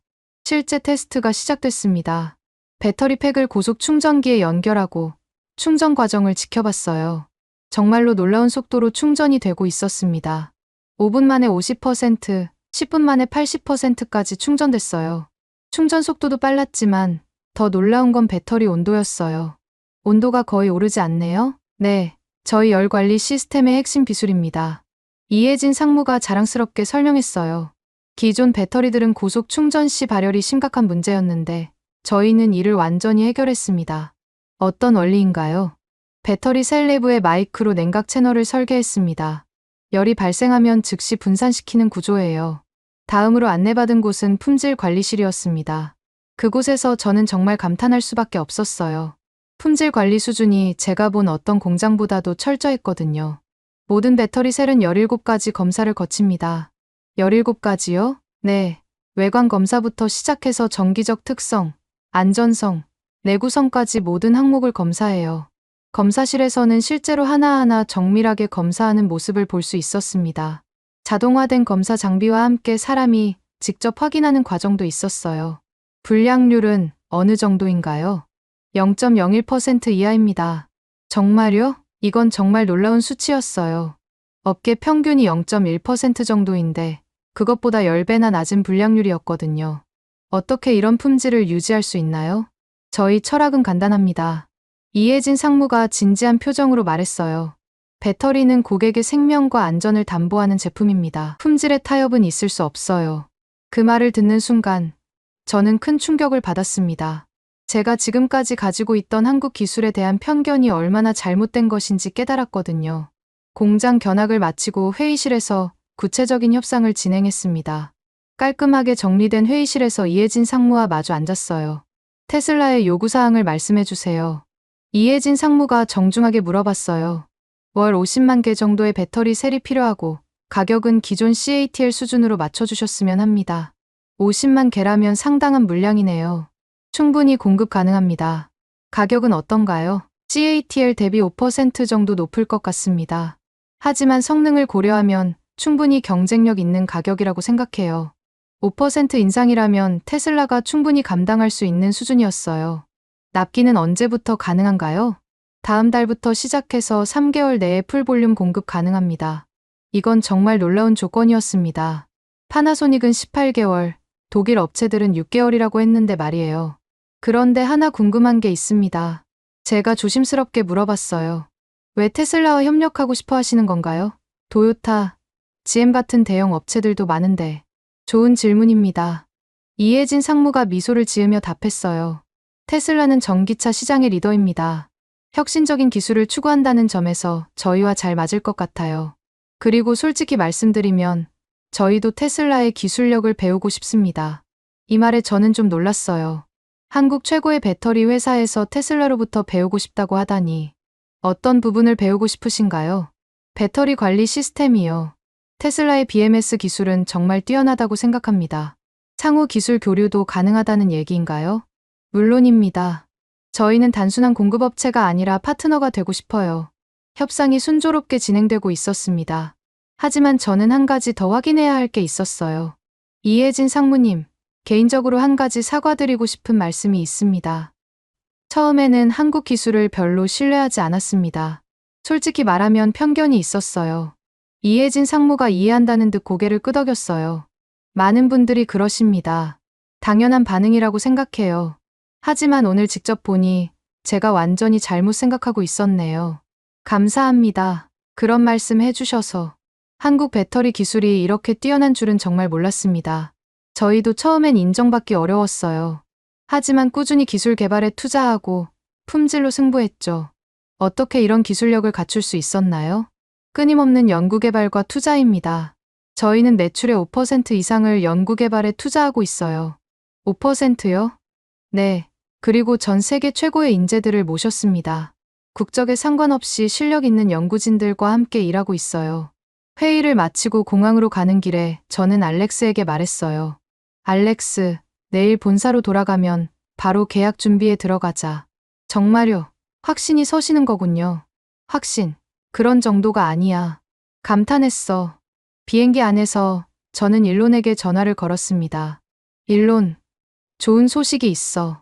Speaker 2: 실제 테스트가 시작됐습니다. 배터리 팩을 고속 충전기에 연결하고 충전 과정을 지켜봤어요. 정말로 놀라운 속도로 충전이 되고 있었습니다. 5분 만에 50%, 10분 만에 80%까지 충전됐어요. 충전 속도도 빨랐지만 더 놀라운 건 배터리 온도였어요. 온도가 거의 오르지 않네요? 네, 저희 열 관리 시스템의 핵심 기술입니다. 이혜진 상무가 자랑스럽게 설명했어요. 기존 배터리들은 고속 충전 시 발열이 심각한 문제였는데 저희는 이를 완전히 해결했습니다. 어떤 원리인가요? 배터리 셀 내부에 마이크로 냉각 채널을 설계했습니다. 열이 발생하면 즉시 분산시키는 구조예요. 다음으로 안내받은 곳은 품질 관리실이었습니다. 그곳에서 저는 정말 감탄할 수밖에 없었어요. 품질 관리 수준이 제가 본 어떤 공장보다도 철저했거든요. 모든 배터리 셀은 17가지 검사를 거칩니다. 17가지요? 네. 외관 검사부터 시작해서 정기적 특성, 안전성, 내구성까지 모든 항목을 검사해요. 검사실에서는 실제로 하나하나 정밀하게 검사하는 모습을 볼 수 있었습니다. 자동화된 검사 장비와 함께 사람이 직접 확인하는 과정도 있었어요. 불량률은 어느 정도인가요? 0.01% 이하입니다. 정말요? 이건 정말 놀라운 수치였어요. 업계 평균이 0.1% 정도인데 그것보다 10배나 낮은 불량률이었거든요. 어떻게 이런 품질을 유지할 수 있나요? 저희 철학은 간단합니다. 이혜진 상무가 진지한 표정으로 말했어요. 배터리는 고객의 생명과 안전을 담보하는 제품입니다. 품질의 타협은 있을 수 없어요. 그 말을 듣는 순간 저는 큰 충격을 받았습니다. 제가 지금까지 가지고 있던 한국 기술에 대한 편견이 얼마나 잘못된 것인지 깨달았거든요. 공장 견학을 마치고 회의실에서 구체적인 협상을 진행했습니다. 깔끔하게 정리된 회의실에서 이혜진 상무와 마주 앉았어요. 테슬라의 요구사항을 말씀해 주세요. 이혜진 상무가 정중하게 물어봤어요. 월 50만 개 정도의 배터리 셀이 필요하고 가격은 기존 CATL 수준으로 맞춰주셨으면 합니다. 50만 개라면 상당한 물량이네요. 충분히 공급 가능합니다. 가격은 어떤가요? CATL 대비 5% 정도 높을 것 같습니다. 하지만 성능을 고려하면 충분히 경쟁력 있는 가격이라고 생각해요. 5% 인상이라면 테슬라가 충분히 감당할 수 있는 수준이었어요. 납기는 언제부터 가능한가요? 다음 달부터 시작해서 3개월 내에 풀볼륨 공급 가능합니다. 이건 정말 놀라운 조건이었습니다. 파나소닉은 18개월, 독일 업체들은 6개월이라고 했는데 말이에요. 그런데 하나 궁금한 게 있습니다. 제가 조심스럽게 물어봤어요. 왜 테슬라와 협력하고 싶어 하시는 건가요? 도요타, GM 같은 대형 업체들도 많은데. 좋은 질문입니다. 이혜진 상무가 미소를 지으며 답했어요. 테슬라는 전기차 시장의 리더입니다. 혁신적인 기술을 추구한다는 점에서 저희와 잘 맞을 것 같아요. 그리고 솔직히 말씀드리면 저희도 테슬라의 기술력을 배우고 싶습니다. 이 말에 저는 좀 놀랐어요. 한국 최고의 배터리 회사에서 테슬라로부터 배우고 싶다고 하다니. 어떤 부분을 배우고 싶으신가요? 배터리 관리 시스템이요. 테슬라의 BMS 기술은 정말 뛰어나다고 생각합니다. 향후 기술 교류도 가능하다는 얘기인가요? 물론입니다. 저희는 단순한 공급업체가 아니라 파트너가 되고 싶어요. 협상이 순조롭게 진행되고 있었습니다. 하지만 저는 한 가지 더 확인해야 할 게 있었어요. 이혜진 상무님, 개인적으로 한 가지 사과드리고 싶은 말씀이 있습니다. 처음에는 한국 기술을 별로 신뢰하지 않았습니다. 솔직히 말하면 편견이 있었어요. 이혜진 상무가 이해한다는 듯 고개를 끄덕였어요. 많은 분들이 그러십니다. 당연한 반응이라고 생각해요. 하지만 오늘 직접 보니 제가 완전히 잘못 생각하고 있었네요. 감사합니다. 그런 말씀 해주셔서. 한국 배터리 기술이 이렇게 뛰어난 줄은 정말 몰랐습니다. 저희도 처음엔 인정받기 어려웠어요. 하지만 꾸준히 기술 개발에 투자하고 품질로 승부했죠. 어떻게 이런 기술력을 갖출 수 있었나요? 끊임없는 연구개발과 투자입니다. 저희는 매출의 5% 이상을 연구개발에 투자하고 있어요. 5%요? 네. 그리고 전 세계 최고의 인재들을 모셨습니다. 국적에 상관없이 실력 있는 연구진들과 함께 일하고 있어요. 회의를 마치고 공항으로 가는 길에 저는 알렉스에게 말했어요. 알렉스, 내일 본사로 돌아가면 바로 계약 준비에 들어가자. 정말요? 확신이 서시는 거군요. 확신. 그런 정도가 아니야. 감탄했어. 비행기 안에서 저는 일론에게 전화를 걸었습니다. 일론, 좋은 소식이 있어.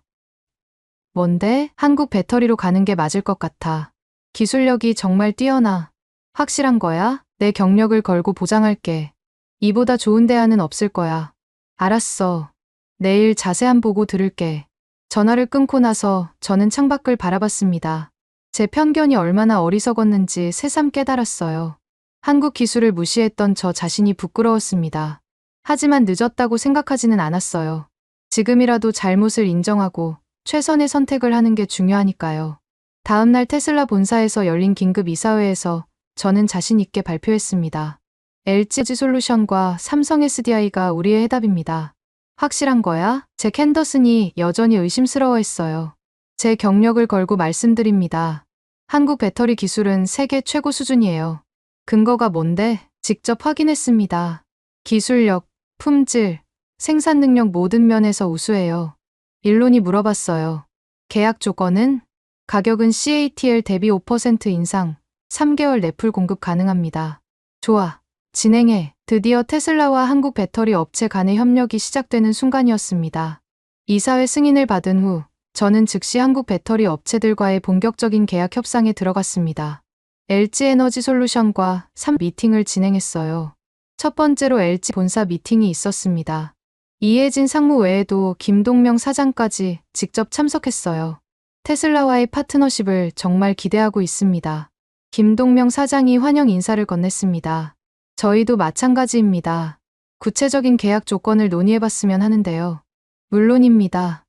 Speaker 2: 뭔데? 한국 배터리로 가는 게 맞을 것 같아. 기술력이 정말 뛰어나. 확실한 거야? 내 경력을 걸고 보장할게. 이보다 좋은 대안은 없을 거야. 알았어. 내일 자세한 보고 들을게. 전화를 끊고 나서 저는 창밖을 바라봤습니다. 제 편견이 얼마나 어리석었는지 새삼 깨달았어요. 한국 기술을 무시했던 저 자신이 부끄러웠습니다. 하지만 늦었다고 생각하지는 않았어요. 지금이라도 잘못을 인정하고 최선의 선택을 하는 게 중요하니까요. 다음 날 테슬라 본사에서 열린 긴급 이사회에서 저는 자신 있게 발표했습니다. LG 솔루션과 삼성 SDI가 우리의 해답입니다. 확실한 거야? 제 캔더슨이 여전히 의심스러워했어요. 제 경력을 걸고 말씀드립니다. 한국 배터리 기술은 세계 최고 수준이에요. 근거가 뭔데? 직접 확인했습니다. 기술력, 품질, 생산 능력 모든 면에서 우수해요. 일론이 물어봤어요. 계약 조건은? 가격은 CATL 대비 5% 인상, 3개월 내 풀 공급 가능합니다. 좋아. 진행해. 드디어 테슬라와 한국 배터리 업체 간의 협력이 시작되는 순간이었습니다. 이사회 승인을 받은 후 저는 즉시 한국 배터리 업체들과의 본격적인 계약 협상에 들어갔습니다. LG 에너지 솔루션과 3미팅을 진행했어요. 첫 번째로 LG 본사 미팅이 있었습니다. 이혜진 상무 외에도 김동명 사장까지 직접 참석했어요. 테슬라와의 파트너십을 정말 기대하고 있습니다. 김동명 사장이 환영 인사를 건넸습니다. 저희도 마찬가지입니다. 구체적인 계약 조건을 논의해봤으면 하는데요. 물론입니다.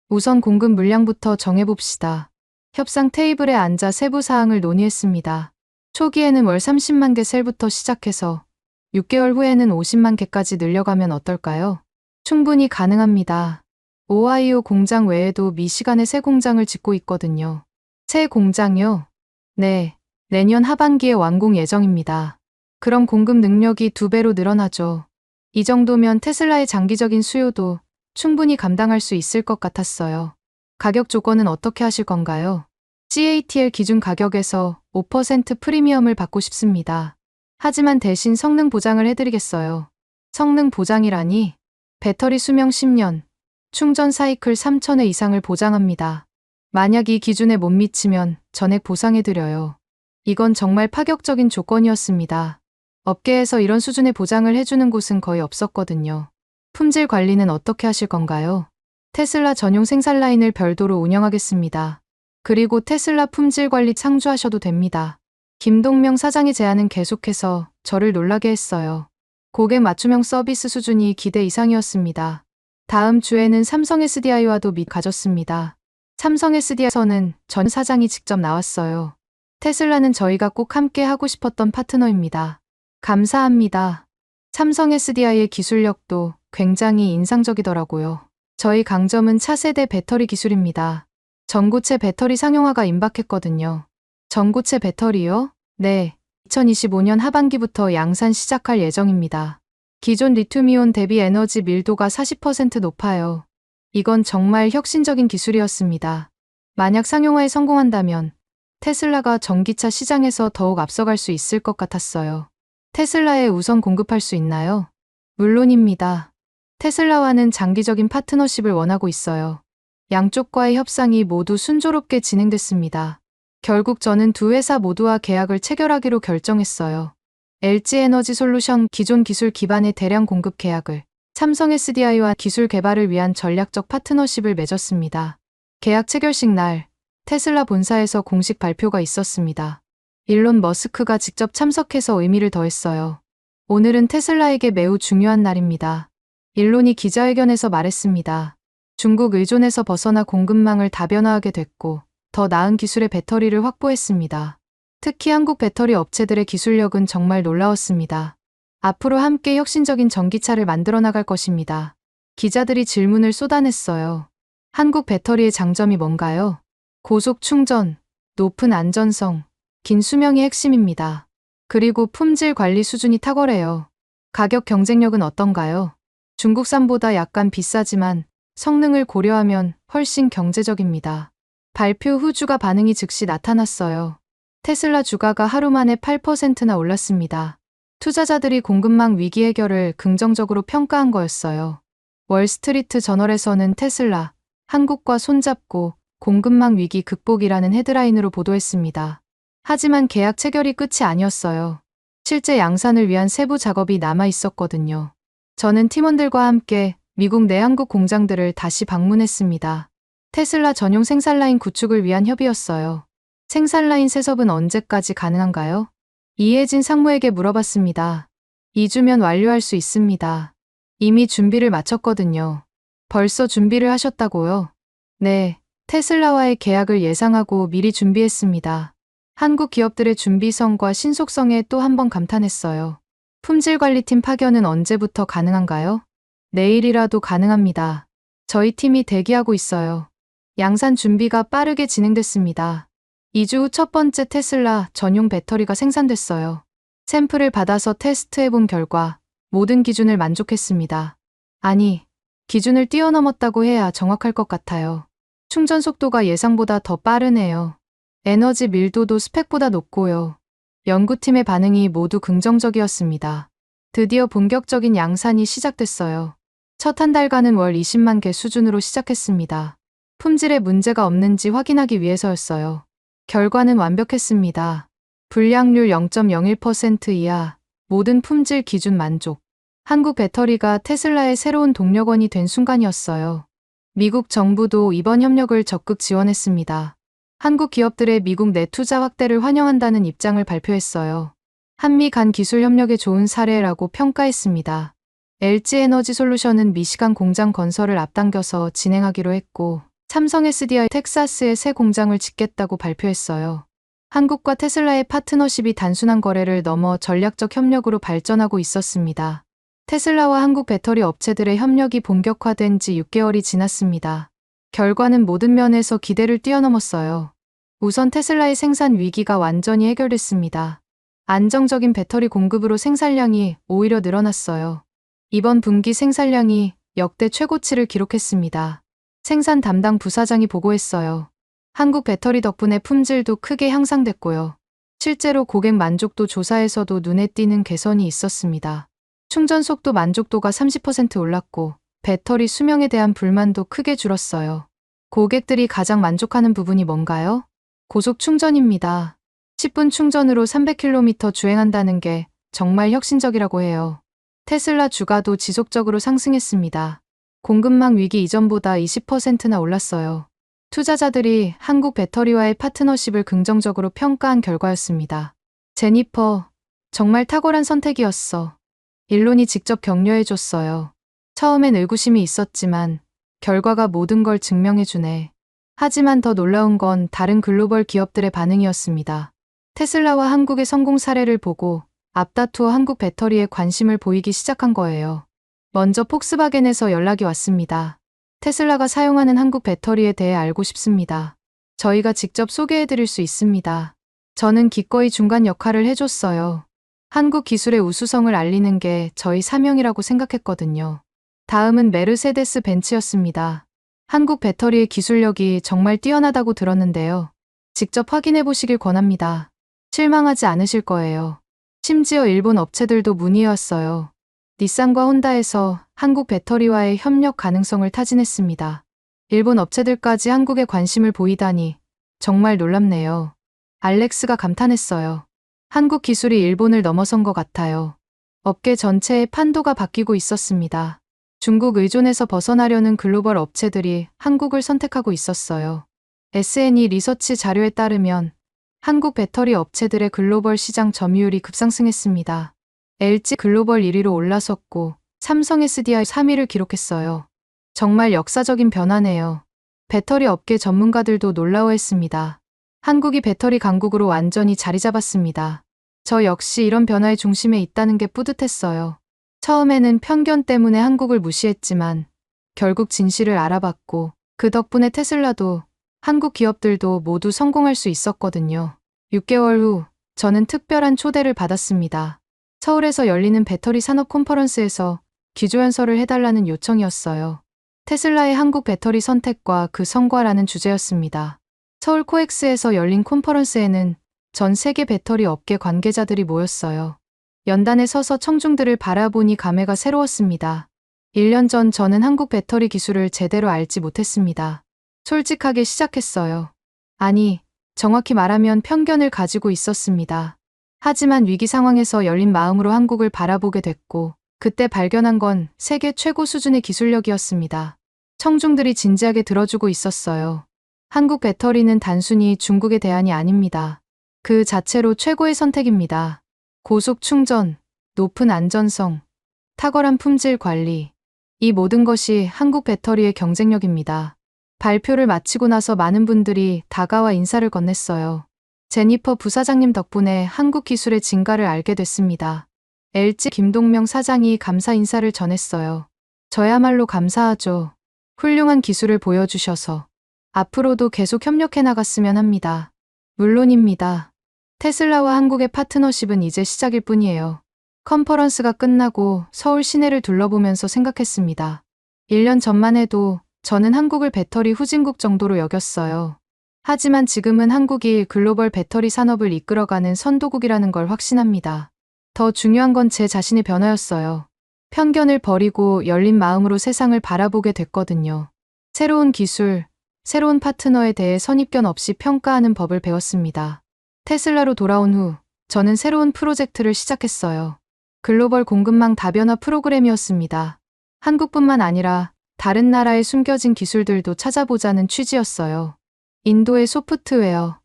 Speaker 2: 우선 공급 물량부터 정해봅시다. 협상 테이블에 앉아 세부 사항을 논의했습니다. 초기에는 월 30만 개 셀부터 시작해서 6개월 후에는 50만 개까지 늘려가면 어떨까요? 충분히 가능합니다. 오하이오 공장 외에도 미시간에 새 공장을 짓고 있거든요. 새 공장요? 네, 내년 하반기에 완공 예정입니다. 그럼 공급 능력이 2배로 늘어나죠. 이 정도면 테슬라의 장기적인 수요도 충분히 감당할 수 있을 것 같았어요. 가격 조건은 어떻게 하실 건가요? CATL 기준 가격에서 5% 프리미엄을 받고 싶습니다. 하지만 대신 성능 보장을 해드리겠어요. 성능 보장이라니? 배터리 수명 10년, 충전 사이클 3,000회 이상을 보장합니다. 만약 이 기준에 못 미치면 전액 보상해드려요. 이건 정말 파격적인 조건이었습니다. 업계에서 이런 수준의 보장을 해주는 곳은 거의 없었거든요. 품질 관리는 어떻게 하실 건가요? 테슬라 전용 생산 라인을 별도로 운영하겠습니다. 그리고 테슬라 품질 관리 창조하셔도 됩니다. 김동명 사장의 제안은 계속해서 저를 놀라게 했어요. 고객 맞춤형 서비스 수준이 기대 이상이었습니다. 다음 주에는 삼성 SDI와도 가졌습니다. 삼성 SDI에서는 전 사장이 직접 나왔어요. 테슬라는 저희가 꼭 함께 하고 싶었던 파트너입니다. 감사합니다. 삼성 SDI의 기술력도 굉장히 인상적이더라고요. 저희 강점은 차세대 배터리 기술입니다. 전고체 배터리 상용화가 임박했거든요. 전고체 배터리요? 네. 2025년 하반기부터 양산 시작할 예정입니다. 기존 리튬이온 대비 에너지 밀도가 40% 높아요. 이건 정말 혁신적인 기술이었습니다. 만약 상용화에 성공한다면 테슬라가 전기차 시장에서 더욱 앞서갈 수 있을 것 같았어요. 테슬라에 우선 공급할 수 있나요? 물론입니다. 테슬라와는 장기적인 파트너십을 원하고 있어요. 양쪽과의 협상이 모두 순조롭게 진행됐습니다. 결국 저는 두 회사 모두와 계약을 체결하기로 결정했어요. LG에너지솔루션 기존 기술 기반의 대량 공급 계약을, 삼성 SDI와 기술 개발을 위한 전략적 파트너십을 맺었습니다. 계약 체결식 날 테슬라 본사에서 공식 발표가 있었습니다. 일론 머스크가 직접 참석해서 의미를 더했어요. 오늘은 테슬라에게 매우 중요한 날입니다. 일론이 기자회견에서 말했습니다. 중국 의존에서 벗어나 공급망을 다변화하게 됐고 더 나은 기술의 배터리를 확보했습니다. 특히 한국 배터리 업체들의 기술력은 정말 놀라웠습니다. 앞으로 함께 혁신적인 전기차를 만들어 나갈 것입니다. 기자들이 질문을 쏟아냈어요. 한국 배터리의 장점이 뭔가요? 고속 충전, 높은 안전성, 긴 수명이 핵심입니다. 그리고 품질 관리 수준이 탁월해요. 가격 경쟁력은 어떤가요? 중국산보다 약간 비싸지만 성능을 고려하면 훨씬 경제적입니다. 발표 후 주가 반응이 즉시 나타났어요. 테슬라 주가가 하루 만에 8%나 올랐습니다. 투자자들이 공급망 위기 해결을 긍정적으로 평가한 거였어요. 월스트리트 저널에서는 테슬라, 한국과 손잡고 공급망 위기 극복이라는 헤드라인으로 보도했습니다. 하지만 계약 체결이 끝이 아니었어요. 실제 양산을 위한 세부 작업이 남아 있었거든요. 저는 팀원들과 함께 미국 내 한국 공장들을 다시 방문했습니다. 테슬라 전용 생산라인 구축을 위한 협의였어요. 생산라인 세섭은 언제까지 가능한가요? 이혜진 상무에게 물어봤습니다. 2주면 완료할 수 있습니다. 이미 준비를 마쳤거든요. 벌써 준비를 하셨다고요? 네, 테슬라와의 계약을 예상하고 미리 준비했습니다. 한국 기업들의 준비성과 신속성에 또 한 번 감탄했어요. 품질관리팀 파견은 언제부터 가능한가요? 내일이라도 가능합니다. 저희 팀이 대기하고 있어요. 양산 준비가 빠르게 진행됐습니다. 2주 후 첫 번째 테슬라 전용 배터리가 생산됐어요. 샘플을 받아서 테스트해본 결과 모든 기준을 만족했습니다. 아니, 기준을 뛰어넘었다고 해야 정확할 것 같아요. 충전 속도가 예상보다 더 빠르네요. 에너지 밀도도 스펙보다 높고요. 연구팀의 반응이 모두 긍정적이었습니다. 드디어 본격적인 양산이 시작됐어요. 첫 한 달간은 월 20만 개 수준으로 시작했습니다. 품질에 문제가 없는지 확인하기 위해서였어요. 결과는 완벽했습니다. 불량률 0.01% 이하, 모든 품질 기준 만족. 한국 배터리가 테슬라의 새로운 동력원이 된 순간이었어요. 미국 정부도 이번 협력을 적극 지원했습니다. 한국 기업들의 미국 내 투자 확대를 환영한다는 입장을 발표했어요. 한미 간 기술 협력의 좋은 사례라고 평가했습니다. LG에너지솔루션은 미시간 공장 건설을 앞당겨서 진행하기로 했고, 삼성 SDI 텍사스에 새 공장을 짓겠다고 발표했어요. 한국과 테슬라의 파트너십이 단순한 거래를 넘어 전략적 협력으로 발전하고 있었습니다. 테슬라와 한국 배터리 업체들의 협력이 본격화된 지 6개월이 지났습니다. 결과는 모든 면에서 기대를 뛰어넘었어요. 우선 테슬라의 생산 위기가 완전히 해결됐습니다. 안정적인 배터리 공급으로 생산량이 오히려 늘어났어요. 이번 분기 생산량이 역대 최고치를 기록했습니다. 생산 담당 부사장이 보고했어요. 한국 배터리 덕분에 품질도 크게 향상됐고요. 실제로 고객 만족도 조사에서도 눈에 띄는 개선이 있었습니다. 충전 속도 만족도가 30% 올랐고 배터리 수명에 대한 불만도 크게 줄었어요. 고객들이 가장 만족하는 부분이 뭔가요? 고속 충전입니다. 10분 충전으로 300km 주행한다는 게 정말 혁신적이라고 해요. 테슬라 주가도 지속적으로 상승했습니다. 공급망 위기 이전보다 20%나 올랐어요. 투자자들이 한국 배터리와의 파트너십을 긍정적으로 평가한 결과였습니다. 제니퍼, 정말 탁월한 선택이었어. 일론이 직접 격려해줬어요. 처음엔 의구심이 있었지만 결과가 모든 걸 증명해주네. 하지만 더 놀라운 건 다른 글로벌 기업들의 반응이었습니다. 테슬라와 한국의 성공 사례를 보고 앞다투어 한국 배터리에 관심을 보이기 시작한 거예요. 먼저 폭스바겐에서 연락이 왔습니다. 테슬라가 사용하는 한국 배터리에 대해 알고 싶습니다. 저희가 직접 소개해드릴 수 있습니다. 저는 기꺼이 중간 역할을 해줬어요. 한국 기술의 우수성을 알리는 게 저희 사명이라고 생각했거든요. 다음은 메르세데스 벤츠였습니다. 한국 배터리의 기술력이 정말 뛰어나다고 들었는데요. 직접 확인해 보시길 권합니다. 실망하지 않으실 거예요. 심지어 일본 업체들도 문의해왔어요. 닛산과 혼다에서 한국 배터리와의 협력 가능성을 타진했습니다. 일본 업체들까지 한국에 관심을 보이다니 정말 놀랍네요. 알렉스가 감탄했어요. 한국 기술이 일본을 넘어선 것 같아요. 업계 전체의 판도가 바뀌고 있었습니다. 중국 의존에서 벗어나려는 글로벌 업체들이 한국을 선택하고 있었어요. SNE 리서치 자료에 따르면 한국 배터리 업체들의 글로벌 시장 점유율이 급상승했습니다. LG 글로벌 1위로 올라섰고 삼성 SDI 3위를 기록했어요. 정말 역사적인 변화네요. 배터리 업계 전문가들도 놀라워했습니다. 한국이 배터리 강국으로 완전히 자리 잡았습니다. 저 역시 이런 변화의 중심에 있다는 게 뿌듯했어요. 처음에는 편견 때문에 한국을 무시했지만 결국 진실을 알아봤고 그 덕분에 테슬라도 한국 기업들도 모두 성공할 수 있었거든요. 6개월 후 저는 특별한 초대를 받았습니다. 서울에서 열리는 배터리 산업 컨퍼런스에서 기조연설을 해달라는 요청이었어요. 테슬라의 한국 배터리 선택과 그 성과라는 주제였습니다. 서울 코엑스에서 열린 컨퍼런스에는 전 세계 배터리 업계 관계자들이 모였어요. 연단에 서서 청중들을 바라보니 감회가 새로웠습니다. 1년 전 저는 한국 배터리 기술을 제대로 알지 못했습니다. 솔직하게 시작했어요. 아니, 정확히 말하면 편견을 가지고 있었습니다. 하지만 위기 상황에서 열린 마음으로 한국을 바라보게 됐고, 그때 발견한 건 세계 최고 수준의 기술력이었습니다. 청중들이 진지하게 들어주고 있었어요. 한국 배터리는 단순히 중국의 대안이 아닙니다. 그 자체로 최고의 선택입니다. 고속 충전, 높은 안전성, 탁월한 품질 관리. 이 모든 것이 한국 배터리의 경쟁력입니다. 발표를 마치고 나서 많은 분들이 다가와 인사를 건넸어요. 제니퍼 부사장님 덕분에 한국 기술의 진가를 알게 됐습니다. LG 김동명 사장이 감사 인사를 전했어요. 저야말로 감사하죠. 훌륭한 기술을 보여주셔서 앞으로도 계속 협력해 나갔으면 합니다. 물론입니다. 테슬라와 한국의 파트너십은 이제 시작일 뿐이에요. 컨퍼런스가 끝나고 서울 시내를 둘러보면서 생각했습니다. 1년 전만 해도 저는 한국을 배터리 후진국 정도로 여겼어요. 하지만 지금은 한국이 글로벌 배터리 산업을 이끌어가는 선도국이라는 걸 확신합니다. 더 중요한 건 제 자신의 변화였어요. 편견을 버리고 열린 마음으로 세상을 바라보게 됐거든요. 새로운 기술, 새로운 파트너에 대해 선입견 없이 평가하는 법을 배웠습니다. 테슬라로 돌아온 후 저는 새로운 프로젝트를 시작했어요. 글로벌 공급망 다변화 프로그램이었습니다. 한국뿐만 아니라 다른 나라의 숨겨진 기술들도 찾아보자는 취지였어요. 인도의 소프트웨어,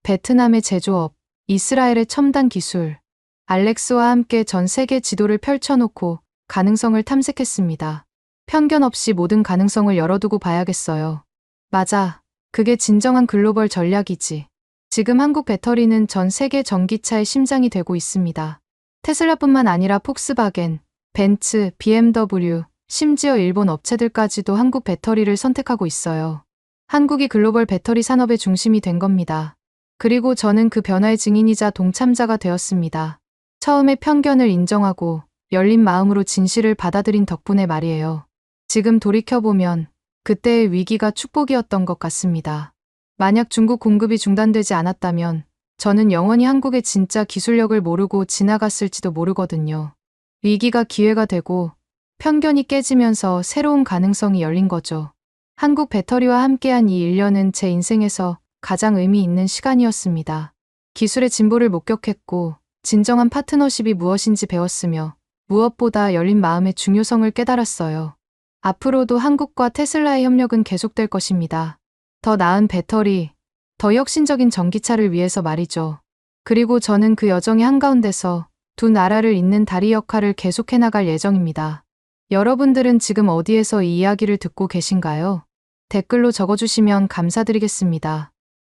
Speaker 2: 베트남의 제조업, 이스라엘의 첨단 기술, 알렉스와 함께 전 세계 지도를 펼쳐놓고 가능성을 탐색했습니다. 편견 없이 모든 가능성을 열어두고 봐야겠어요. 맞아. 그게 진정한 글로벌 전략이지. 지금 한국 배터리는 전 세계 전기차의 심장이 되고 있습니다. 테슬라뿐만 아니라 폭스바겐, 벤츠, BMW, 심지어 일본 업체들까지도 한국 배터리를 선택하고 있어요. 한국이 글로벌 배터리 산업의 중심이 된 겁니다. 그리고 저는 그 변화의 증인이자 동참자가 되었습니다. 처음에 편견을 인정하고 열린 마음으로 진실을 받아들인 덕분에 말이에요. 지금 돌이켜보면 그때의 위기가 축복이었던 것 같습니다. 만약 중국 공급이 중단되지 않았다면 저는 영원히 한국의 진짜 기술력을 모르고 지나갔을지도 모르거든요. 위기가 기회가 되고 편견이 깨지면서 새로운 가능성이 열린 거죠. 한국 배터리와 함께한 이 1년은 제 인생에서 가장 의미 있는 시간이었습니다. 기술의 진보를 목격했고 진정한 파트너십이 무엇인지 배웠으며 무엇보다 열린 마음의 중요성을 깨달았어요. 앞으로도 한국과 테슬라의 협력은 계속될 것입니다. 더 나은 배터리, 더 혁신적인 전기차를 위해서 말이죠. 그리고 저는 그 여정의 한가운데서 두 나라를 잇는 다리 역할을 계속해 나갈 예정입니다. 여러분들은 지금 어디에서 이 이야기를 듣고 계신가요? 댓글로 적어주시면 감사드리겠습니다.